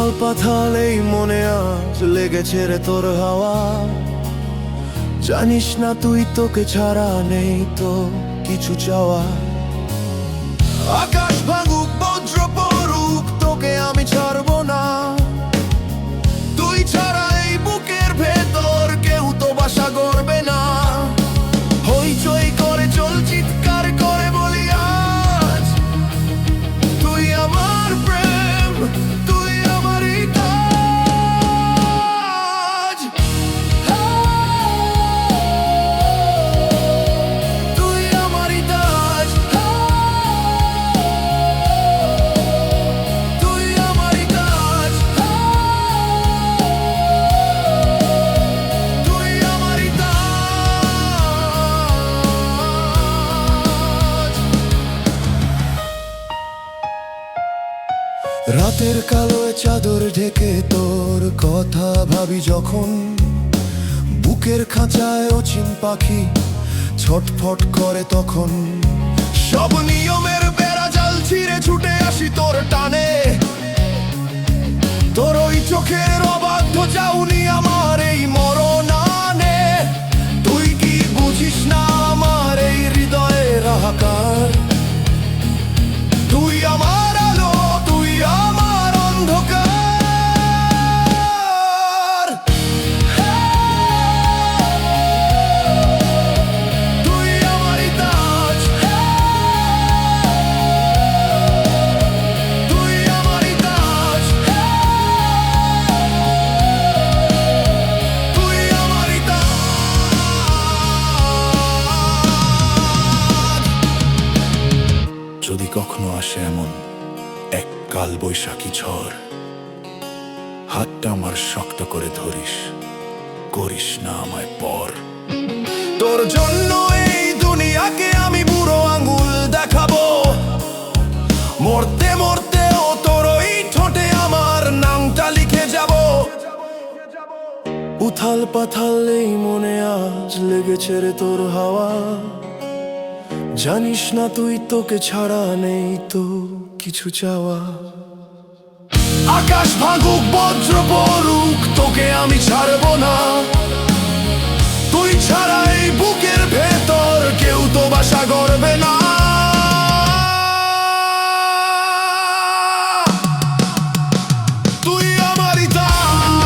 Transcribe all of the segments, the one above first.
উথাল পাথাল এই মনে আজ লেগেছে রে তোর হাওয়া। জানিস না তুই, তোকে ছাড়া নেই তো কিছু চাওয়া। আকাশ ভাঙুক বজ্র পড়ুক, তোকে আমি ছাড়বো না। তুই ছাড়া এই বুকের ভেতর কেউ তো বাসা করবে না। হইচই করে চল, চিৎকার করে বলি আজ, তুই আমার প্রেম, তুই আমারই তাজ। তুই আমারই তাজ, তুই আমারই তাজ, তুই আমারই তাজ। রাতের কালো চাদর ঢেকে তোর কথা ভাবি যখন, বুকের খাঁচায় অচিন পাখি ছটফট করে তখন। সব নিয়মের বেড়া জাল ছিঁড়ে ছুটে আসি তোর টানে। তোর ওই চোখের অবাধ্য চাউনি আমার এই মরণানে। তুই কি বুঝিস না আমার এই হৃদয়ের হাহাকার? তুই আমার আলো, তুই আমার অন্ধকার। তুই আমারই তাজ, তুই আমারই তাজ, তুই আমারই তাজ। যদি কখনো আসে এমন এক কাল বৈশাখী ঝড়, হাতটা আমার শক্ত করে ধরিস, করিস না আমায় পর। তোর জন্য এই দুনিয়াকে আমি বুড়ো আঙুল দেখাবো। মরতে মরতেও তোর ওই ঠোঁটে আমার নামটা লিখে যাব। উথাল পাথাল এই মনে আজ লেগেছে রে তোর হাওয়া। জানিস না তুই, তোকে ছাড়া নেই তো কিছু চাওয়া। আকাশ ভাঙুক বজ্র পড়ুক, তোকে আমি ছাড়বো না। তুই ছাড়া এই বুকের ভেতর কেউ তো বাসা করবে না। তুই আমারই তাজ,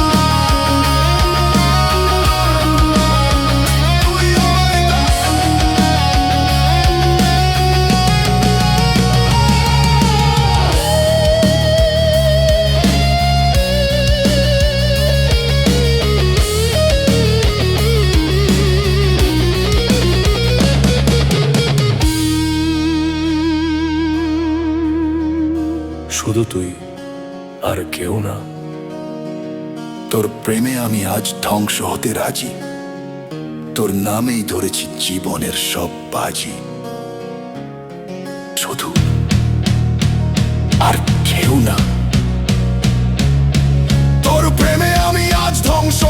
তুই আমারই তাজ। শুধু তুই আর কেউ না। তোর প্রেমে আমি আজ ধ্বংস হতে রাজি। তোর নামেই ধরেছি জীবনের সব বাজি। শুধু আর কেউ না। তোর প্রেমে আমি আজ ধ্বংস